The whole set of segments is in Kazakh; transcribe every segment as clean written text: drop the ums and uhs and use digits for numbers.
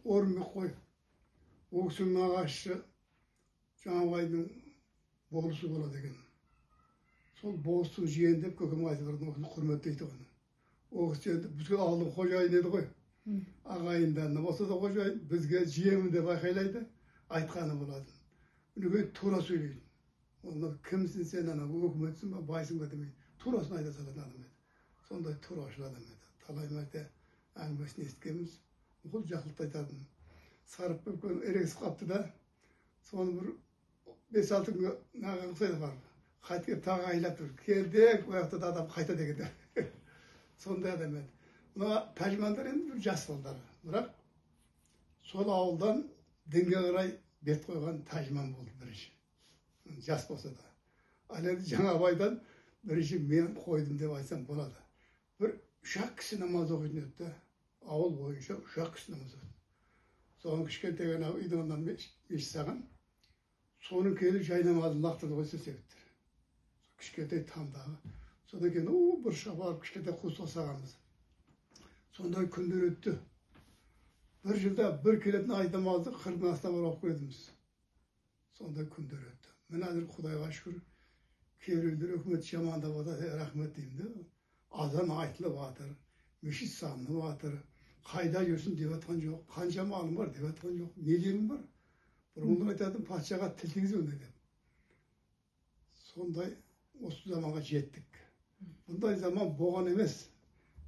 орынбек қой. Ол кісінің нағашысы Жаңабайдың болысы болады екен. Сол болыстың жиені деп көкем айтып тұрды, осыны құрметтейді оны. Ол кісі енді бізге ауылдың қожайыны еді ғой. Ағайындарына болса да қожайын, бізге жиемін деп айқайлайды, айтқаны болады. Үніге тура сөйлейді. Onlar kimsin sen ana, bu hükümetsin mi, baysın mı demeyin. Turasını ayda salan adam edi. Sonunda turaşlı adam edi. Talay merde angesini istkemiz. Okul jaklıkta aytadın. Sarıp bir ereksiz kaptı da. Sonra bir 5-6 gün nagan kısaydı var. Kayıt gelip tağı aylap durur. Geldik, o yakta da adam kayta degedi. Sonunda adam edi. Buna tercümanlar endi bir jas oldular. Bırak sol avuldan dinge karay bet koygan tercüman oldu birinci. Jas bolsa da. Al endi Жаңабайдан birinci men koydum deb aytsam bo'ladi. Bir uşak kişi namaz okuyun ötdi. Avul boyunca uşak kişi namaz okuyun. Sonra kişkentegana uydu ondan beş sağın. Sonra kelip jay namazını laqtırdı koysa sebeptir. Kişkenteg tamdağı. Sonra keyin bir şabap kişkenteg kusa sağamız. Sonda күндер өтті. Bir жылда bir kelетін ay namazды 40 насына бар оқып едіміз. Sonda күндер өтті. Мен әзір Құдайға шүкір, кейбіреулер үкімет жамандап отыр, рахмет деймін де. Азан айтылып жатыр, мешіт салынып жатыр. Қайда жүрсін деп жатқан жоқ, қанша малым бар деп жатқан жоқ. Не дегім бар? Бұрынғыдан айтатын патшаға тіл тигізу деп. Сондай осы заманға жеттік. Бұндай заман болған емес.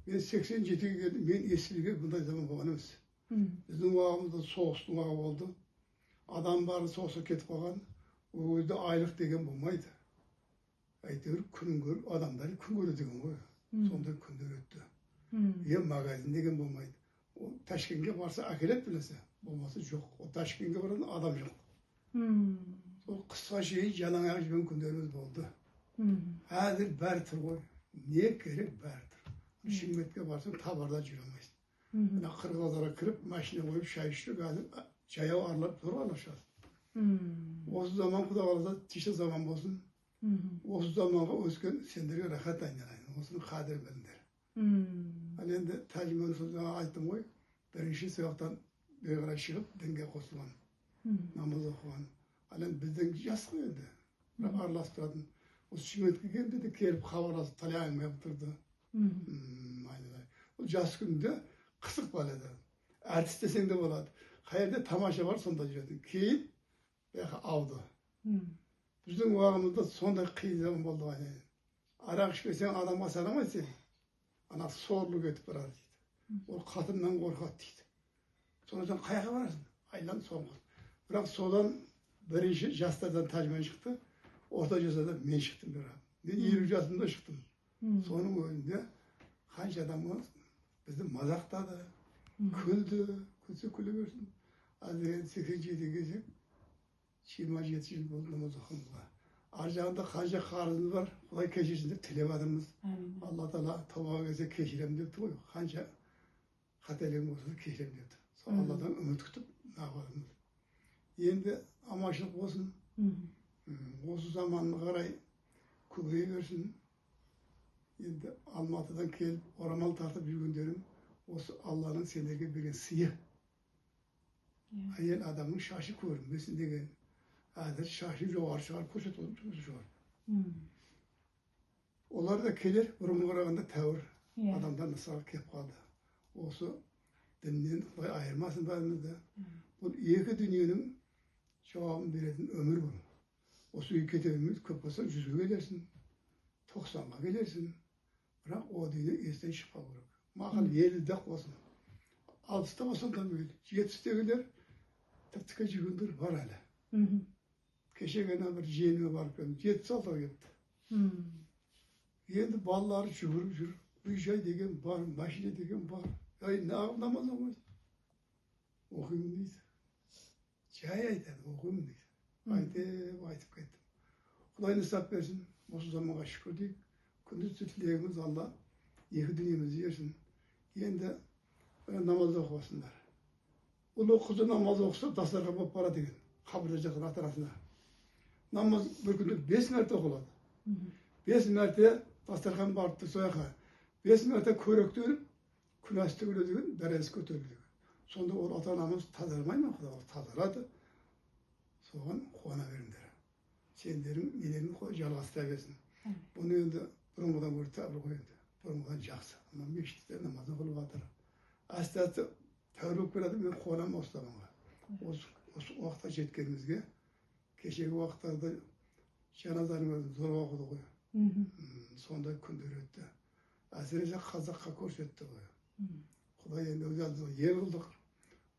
Ben 87'ye geldim, ben esirge bunday zaman болған емес. Біздің уағымызда соғыстың уағы болды. Адам бары соғысқа кетіп қалған, ол кезде айлық деген болмайды. Әйтеуір күн көр, адамдар күн көреді деген ғой. Сондай күндер өтті. Магазин деген болмайды. Ол Ташкентке барса әкеледі білесе, болмаса жоқ. Ол Ташкентке баратын адам жоқ. Сол қысқа шейін жалаң аяқ жүрген күндеріміз болды. Әзір бәрі тұр ғой. Не керек бәрі тұр. Şimmetке барсаң табарда жүре алмайсың. Мына қырғыздарға кіріп, машина қойып, шай ішті, қазір жаяу аралап тұр алашады. Осы заман Құда қаласа, тише заман болсын. Осы заманға өскен сендерге рахат айналайын. Осының қадірін біліңдер. Ал енді тәжірибені сөзіне айттым ғой. Бірінші сабақтан бері қарай шығып, дінге қосылған. Намаз оқыған. Ал енді біздің жас қой енді. Бірақ араласып тұратын. Осы Шымкентке келді де келіп хабарласып, талай әңгіме тұрды. Aynen. O jaz günde kısık balada. Artist desen de болады. Қайерде тамаша бар, сонда жүреді. Кейін алды. Біздің уағымызда сондай қиын заман болды ғой. Арақ ішпесең адамға санамайсың. Ана сорлы кетіп барады дейді. Ол қатыннан қорқады дейді. Сондықтан қаяққа барасың? Айлан соңғы. Бірақ содан бірінші жастардан тәжірибе шықты. Орта жасардан мен шықтым бірақ. Мен 50 жасымда шықтым. Соның өзінде қанша адам бізді мазақтады, күлді, күлсе күле берсін. Ал деген 87-ге келсек, 27 жыл болды намаз оқығанымызға. Ар жағында қанша қарызымыз бар, Құдай кешірсін деп тілеп жатырмыз. Алла Тағала таубаға келсе кешірем депті ғой. Қанша қателігім болса кешірем депті. Сол Алладан үміт күтіп нағылымыз. Енді аманшылық болсын. Осы заманға қарай көбейе берсін. Енді Алматыдан келіп, орамал тартып жүргендерім, осы Алланың сендерге берген сыйы. Әйел адамның шашы көрінбесін деген. Әзір шашы жоғары шығарып көрсетіп тұрмыз жоғары. Олар да келер, бұрынғы қарағанда тәуір адамдар мысалға келіп қалды. Осы діннен Құдай айырмасын бәрімізді. Бұл екі дүниенің жауабын беретін өмір бұл. Осы үй кетеміз, көп болса 100-ге келерсін, 90-ға келерсін. Бірақ о дүние естен шықпау керек. Мақал 50-де болсын. 60-та болсын да мейлі. 70-тегілер тіптіке жүргендер бар әлі. Кешегена бір жиеніме барып келдім. 76-ға келіпті. Енді балалары жүгіріп жүр. Үй-жай деген бар, машина деген бар. Нағып намаз оқымайды. Оқимын дейді. Жай айтады, оқимын дейді. Айтып кеттім. Құдай нысап берсін. Осы заманға шүкір дейік. Күндіз тілегіміз Алла екі дүниемізді ерсін. Енді намаз оқысындар. Ұлы қызы намаз оқыса дастарға болып барады деген. Қабірде жатқан ата-анасына. Намаз бір күнде 5 мәрте оқылады. 5 мәрте дастархан барып сояққа. 5 мәрте көрек төніп, күнәсті өледі деген, дәресі көтеріледі. Sonda o ata-anamız tazarmay mı? Tazaradı. Soğan kuana verimler. Senlerin ilerini жалғастыра берсін. Bunu енді бұрынғыдан гөрі тәуір қойды. Бұрынғыдан жақсы. Ama мешітте намазын қылып жатыр. Асты тәуір келеді, мен қуанамын осыларға. Осы уақытқа жеткенімізге, кешегі уақыттарда жаназаның өзін зор оқыды ғой. Сондай күндер өтті. Әсіресе қазаққа көрсетті ғой. Құдай енді өз алдына ел қылдық.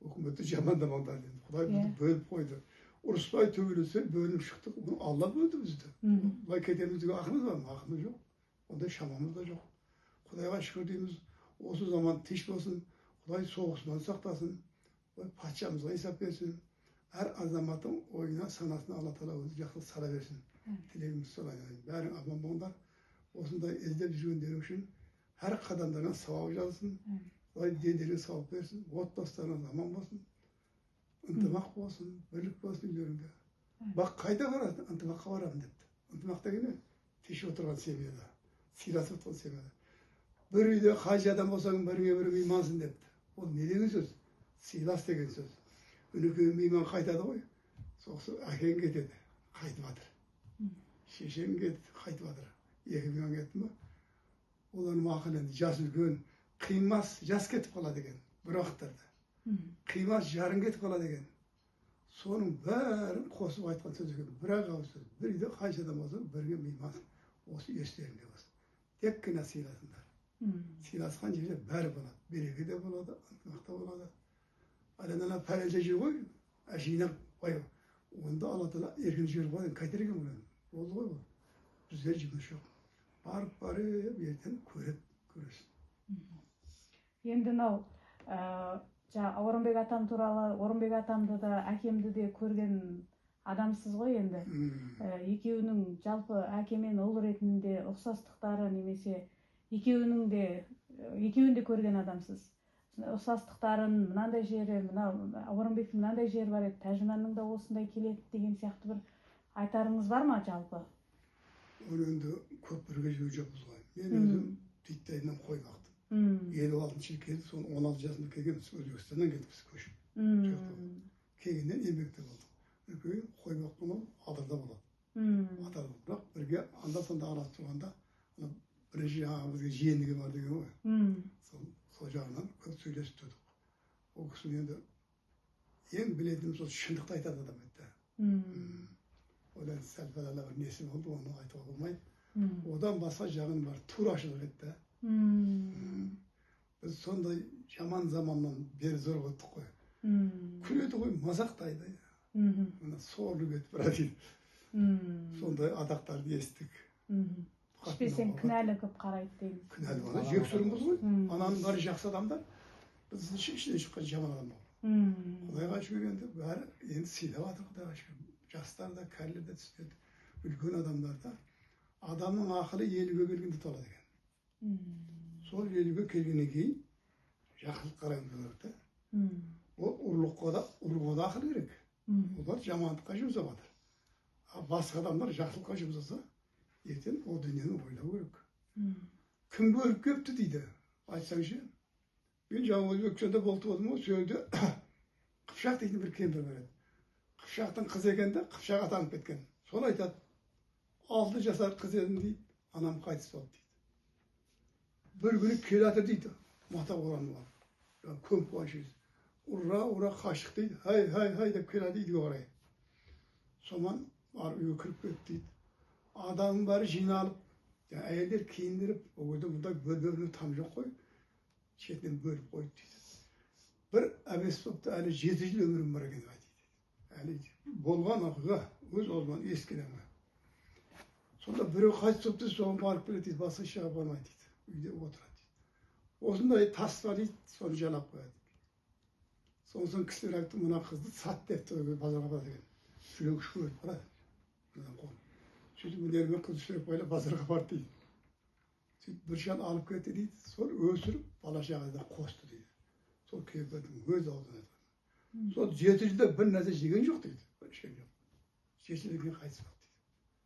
Үкіметті жамандамаңдар деді. Құдай бізді бөліп қойды. Ұрыспай төбелесе бөлініп шықтық. Алла бөлді бізді. Былай кетеміздегі ақымыз бар ма? Ақымыз жоқ. Ондай шамамыз да жоқ. Құдайға шүкір дейміз. Осы заман тыныш болсын. Құдай соғысынан сақтасын. Патшамызға есап берсін. Әр азаматтың ойына, санасына Алла Тағала өзі жақсылық сала берсін. Тілегіміз солай. Бәрің аман болыңдар. Осындай іздеп жүргендер үшін әр қадамдарынан сауап жазсын. Құдай дендерге сауап берсін. Отбасыларыңыз аман болсын. Ынтымақ болсын, бірлік болсын үйлеріңде. Бақ қайда барады? Ынтымаққа барамын депті. Ынтымақ деген тиіш отырған семьяда, сыйласып отырған семьяда. Bir үйде қай адам болсаң, біріңе бірің имансың депті. Ол не деген сөз? Сыйлас деген сөз. Үнекейім иман қайтады ғой. Соқсы әкең кетеді, қайтып жатыр. Шешең кетті, қайтып жатыр. Екі иман кетті ма? Олардың ақыл енді жас үлкен, қимас, жас кетіп қалады екен бір уақыттарда. Қимас жарың кетіп қалады екен. Соның бәрін қосып айтқан сөз екен. Бір-ақ ауыз сөз. Bir үйде қанша адам болса, бірге имансың. Осы естеріңде болсын. Тек қана сыйласыңдар. Сыйласқан жерде бәрі болады. Береке де болады, ынтымақта болады. Аленана пәлелде жүр ғой, жинап қойып. Онда Алла Тағала еркін жіберіп қойды. Қайтар екен бұны. Болды ғой бұл. Біздер жұмыс жоқ. Барып ертең көресің. Енді мынау Орынбек атам туралы, Орынбек атамды да, әкемді де көрген адамсыз ғой енді. Екеуінің жалпы әке мен ұл ретінде ұқсастықтары немесе екеуін де көрген адамсыз. Ұқсастықтарын мынандай жері, Орынбектің мынандай жері бар еді, Тәжіманның да осындай келеді деген сияқты бір айтарыңыз бар ма жалпы? Оны енді көп бірге жүрген жоқпыз ғой. Мен өзім Титтайынан қой бақтым. 56 жыл келді, соны 16 жасында келгенбіз, Өзбекстаннан келдік көшіп. Келгеннен еңбекте болдық. Үлкен қой бақтым ол Адырда болады. Адырда, бірақ бірге анда-санда араласып тұрғанда, бірінші жаңағы бізге жиендігі бар деген ғой. Сол жағынан көп сөйлесіп тұрдық. Ол кісінің енді ең білетінім сол шындықты айтады адам еді. Одан сәл-пәл бір несі болды, оны айтуға болмайды. Одан басқа жағын бар, турашылық еді. Біз сондай жаман заманнан бері зор өттік қой. Күледі ғой, мазақтайды. Сорлы кетіп бара дейді. Сондай адақтарды естік. Ішпесең кінәлі көп қарайды дейміз. Кінәлі бана, жек сүріміз ғой. Ананың бәрі жақсы адамдар, біздің ішінен шыққан жаман адам болды. Құдайға шүкір енді бәрі енді сыйлап жатыр Құдайға шүкір. Жастар да, кәрілер де түсінеді. Үлкен адамдар да. Адамның ақылы 50-ге келгенде толады екен. Сол 50-ге келгеннен кейін жақсылық қараймыз керек та. Ол ұрлыққа да ақыл керек. Олар жамандыққа жұмсап жатыр. Басқа адамдар жақсылыққа жұмсаса, ертең ол дүниені ойлау керек. Кім көріп кепті дейді, айтсаңшы. Мен жаңа Өзбекстанда болып болдым ғой, сол жерде Қыпшақ дейтін бір кемпір бар еді. Қыпшақтың қызы екен де, Қыпшақ атанып кеткен. Сол айтады, 6 жасар қыз едім дейді, анам қайтыс болды дейді. Bir günü kelati deydi, mata oranı var. Yani köm kuaşıyız. Ura kaşık deydi, hay de kelati deydi oraya. Soman var üye kırıp ötteydi. Adamın bari jinalıp, yani ayetler kiyindirip, o burada bölümünü tam yok koy, çetinden bölüp koydu deydi. Bir Avestop'ta 7 yıl ömrüm var eкен deydi. Yani bolgan akıga, öz olman eskiden var. Sonra biri kaçtop'ta soğan barıp böyle deydi, basın şey yapamay deydi. Үйде отырады. Осындай тас бар дейді, соны жалап қояды. Сосын кісілер айтты, мына қызды сат депті, базарға бар деген. Жүрек күшке өліп барады. Сөйтіп өнерімен қызды жүріп байлап базарға барды дейді. Сөйтіп бір шал алып кетті дейді, сол өсіріп, бала шағада қосты дейді. Сол кемпірдің өз аузына айтқан. Сол 7 жылда бір нәрсе жеген жоқ дейді. Бір ішкен жоқ. 7 жылдан кейін қайтыс болды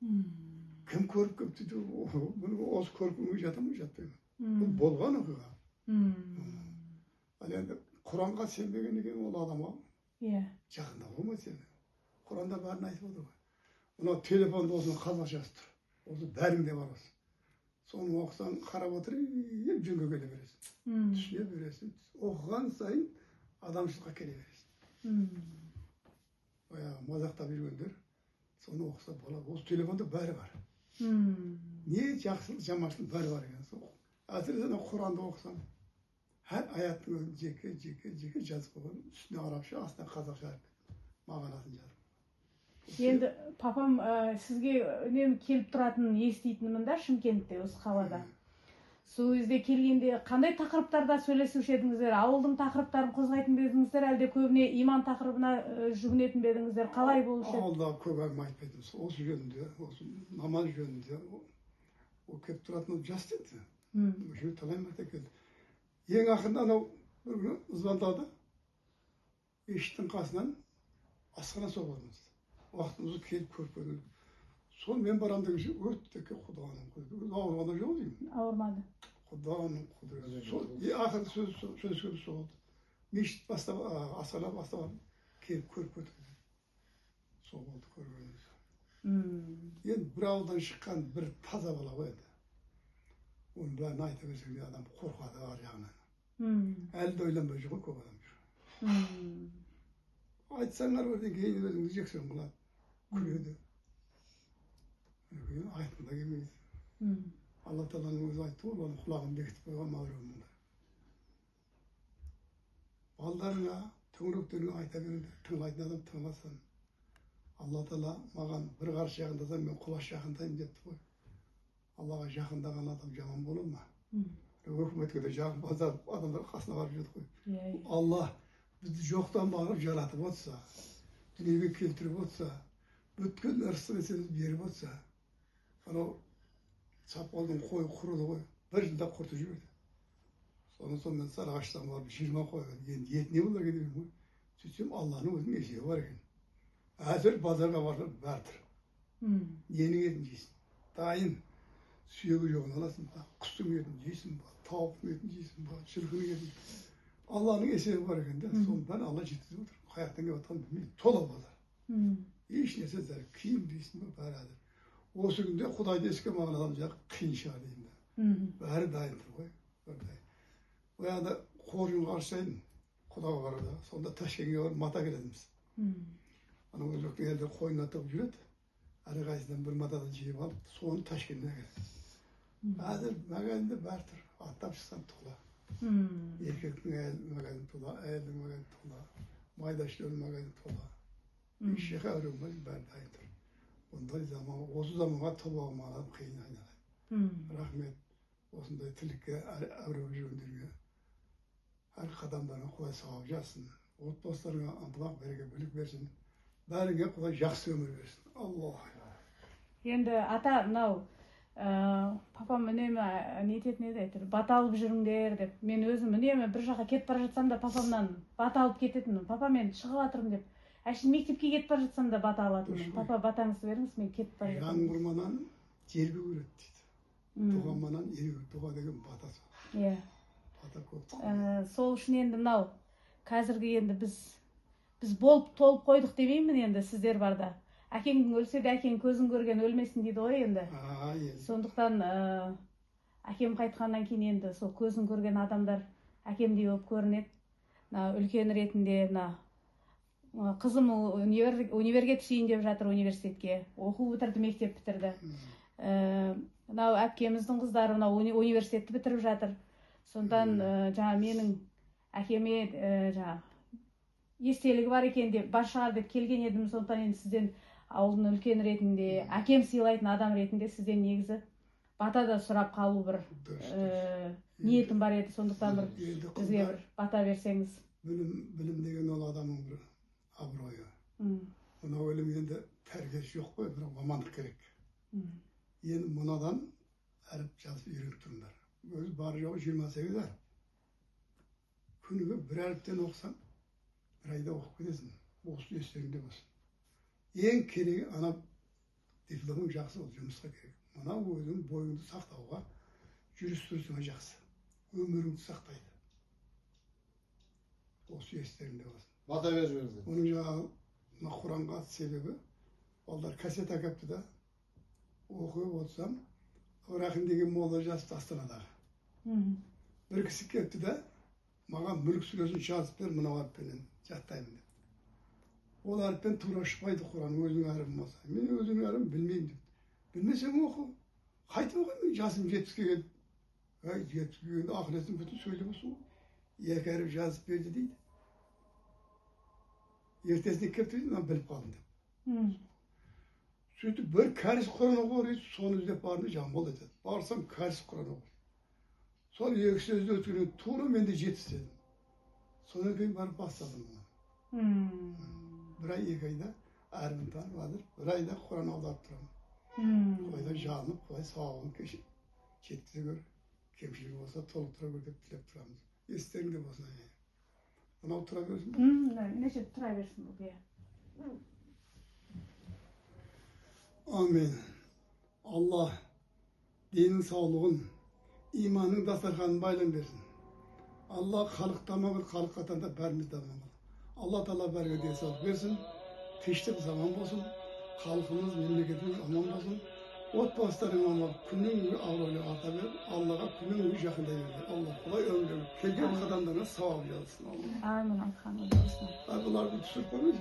дейді. Кім көріп кеп дейді, осы көріп кімге жатамын, жатпаймын. Бұл болған оқиға. Ал енді Құранға сенбеген екен ол адамға Иә. жақында болмайды сені. Құранда бәрін айтып отыр ғой. Мынау телефонда осының қазақшасы тұр. Осы бәріңде бар осы. Соны оқысаң, қарап отырып, жөнге келе бересің. Түсіне бересің. Оқыған сайын адамшылыққа келе бересің. Мазақтап жүргендер, соны оқыса болады. Осы телефонда бәрі бар. Не жақсылық, жаманшылық бәрі бар екен. Әсіресе Құранды оқысаң, әр аяттың өзін жеке жазып қойған. Үстіне арабша, астына қазақша мағынасын жазып. Енді папам сізге үнемі келіп тұратынын еститінмін да Шымкентте, осы қалада. Сол кезде келгенде қандай тақырыптарда сөйлесуші едіңіздер? Ауылдың тақырыптарын қозғайтын бе едіңіздер, әлде көбіне иман тақырыбына жүгінетін бе едіңіздер? Қалай болушы еді? Ауылда көп әңгіме айтпайтынбыз. Осы жөнінде, осы намаз жөнінде, ол келіп тұратын жас еді. Уже талай мәрте келді. Ең ақырында анау бір күні звондады. Мешіттің қасынан асхана соғылдыңыз. Уақытымызды келіп көріп көрдім. Сол мен барам дегенше өтті Құданың құдіреті. Ауырғанда жоқ деймін. Ауырмады. Құданың құдіреті. Ақыры сөз сол болды. Мешіт бастап, асхана бастап келіп көріп көрдім. Сол болды көргеніміз. Енді бір ауылдан шыққан бір таза бала ғой енді. Оның бәрін айта берсең адам қорқады ар жағынан. Әлі де ойланбай жүр ғой көп адам жүр. Айтсаңар бірден кейін өзіңді жексен қылады. Күледі. Айтқым да келмейді. Алла Тағаланың өзі айтты ғой, оның құлағын бекітіп қойған мағрұмында. Балдарыңа, төңіректеріңе айта беріңдер. Тыңдайтын адам тыңдасын. Алла Тағала маған бір қарыс жақындасам, мен құлаш жақындаймын депті ғой. Аллаға жақындаған адам жаман болады ма? Өкіметке де жақын адамдар қасына барып жүрді ғой. Алла бізді жоқтан бағып жаратып отырса, дүниеге келтіріп отырса, өткен ырысты нәрсені беріп отырса, анау сапалдың қойы құрыды ғой, бір жылда құртып жіберді. Соны мен Сарыағаштан барып 20 қойған. Енді ет не болар екен ғой? Сөйтсем Алланың өзінің есебі бар екен. Әзір базарға барып бәртір. Ненің етін жейсің? Дайын. Сүйегі жоғын аласың ба? Құстың етін жейсің ба? Тауықтың етін жейсің ба? Жылқының етін. Алланың есебі бар екен де, соны бәрін Алла жеткізіп отыр. Қаяқтан келіп жатқан білмеймін. Тола базар. Еш нәрсе зәр, киім дейсің ба, бәрі әзір. Осы күнде Құдайды еске маған адам жағы қиын шығар деймін да. Бәрі дайын тұр ғой. Ояқта қоржын қаршайын Құдаға барады. Сонда Ташкентке барып мата келетіміз. Анау өзбектің елдер қойнына тығып жүреді. Әрқайсысынан бір матадан жиып алып, соны Ташкентіне келеді. Әзір магазинде бәрі тұр. Аттап шықсаң тұла. Еркектің магазин тұла, әйелдің магазин тұла, майдашылардың магазин тұла. Ешқай әуреміз бәрі дайын тұр. Ондай заман, осы заманға толмаған адам қиын айналады. Рахмет. Осындай тірлікке әуреме жүргендерге әр қадамдарына Құдай сауап жазсын. Отбасыларыңа ынтымақ береке бірлік берсін. Бәріңе Құдай жақсы өмір берсін. Аллах. Енді ата мынау папам үнемі не ететін еді, әйтеуір бата алып жүріңдер деп. Мен өзім үнемі бір жаққа кетіп бара жатсам да папамнан бата алып кететінмін. Папа мен шығып жатырмын деп. Әшейін мектепке кетіп бара жатсам да бата алатынмын. Папа батаңызды беріңіз, мен кетіп бара жатырмын. Жаңбырманан жерге көреді дейді. Туғанманан ерге, туға деген батасы. Иә. Бата көп. Сол үшін енді мынау қазіргі енді біз болып толып қойдық демеймін енді сіздер барда. Әкең өлсе де әкең көзін көрген өлмесін дейді ғой енді. Сондықтан әкем қайтқаннан кейін енді сол көзін көрген адамдар әкемдей болып көрінеді. Үлкен ретінде қызым универге түсейін деп жатыр, университетке. Оқу бітірді, мектеп бітірді. Мынау әпкеміздің қыздары университетті бітіріп жатыр. Сондықтан жаңа менің әкеме жаңа естелігі бар екен деп бар шығар деп келген едім. Сондықтан енді сізден ауылдың үлкен ретінде, әкем сыйлайтын адам ретінде сізден негізі бата да сұрап қалу бір ниетім бар еді. Сондықтан бір бізге бір бата берсеңіз. Білім деген ол адамның бір абыройы. Мынау өлім енді тәрбиесі жоқ қой, бірақ мамандық керек. Енді мынадан әріп жазып үйреніп тұрыңдар. Өзі бар жоғы 28 әріп. Күніге бір әріптен оқысаң, бір айда оқып кетесің. Осы естеріңде болсын. Ең керегі ана дипломың жақсы ол жұмысқа керек. Мына өзің бойыңды сақтауға, жүріс-тұрысыңа жақсы. Өміріңді сақтайды. Осы естерінде болсын. Бата беріңіздер. Оның жаңағы мына Құранға себебі, олар кассет әкепті да, оқып отырсам, Рахим деген молда жазыпты Астанадағы. Бір кісі кетті да, маған Мүлік сүресін жазып бер, мынау әріппенен жаттаймын деп. Ол әріппен тура шықпайды Құран, өзің әріпің болса. Мен өзің әріпін білмеймін деп. Білмесең оқы. Қайтып оқимын, жасым 70-ке келді. 70-ке келді, ақыретін бүтін сөйлеп olsun. Екі әріп жазып берді дейді. Ертесіне келіп дейді, мен біліп қалдым деп. Сөйтіп бір кәріс Құран оқыр еді, соны іздеп бардым, жамбыл етеді. Барсам кәріс Құран оқыр. Сол екі сөзді өткеннен тура мен де жетістедім. Содан кейін барып бастадым. Bir ay екі айда әрбір танып алып, бір айда Құран аударып тұрамын. Құдайдан жалынып, Құдай сауабын жеткізе көр, кемшілігі болса толықтыра көр деп тілеп тұрамыз. Естеріңде болсын. Мынау тұра берсін бе? Неше тұра берсін бұл, иә. Amin. Allah dinin sağlığın, imanın dastarkanını baylan versin. Allah halık tamamı, halık katanda berimiz tamamı. Allah Teala berge diye sağlık versin. Teştik zaman olsun. Halkımız, memleketimiz aman olsun. Ot bastarın Allah günün gibi avroyla artar. Allah'a günün gibi yakında verir. Allah kolay ömrünü. Kelgen kadınlarına sağ yazsın Allah. Amin. Alhamdülillah. Bunlar bir tüsür koymuyor mu?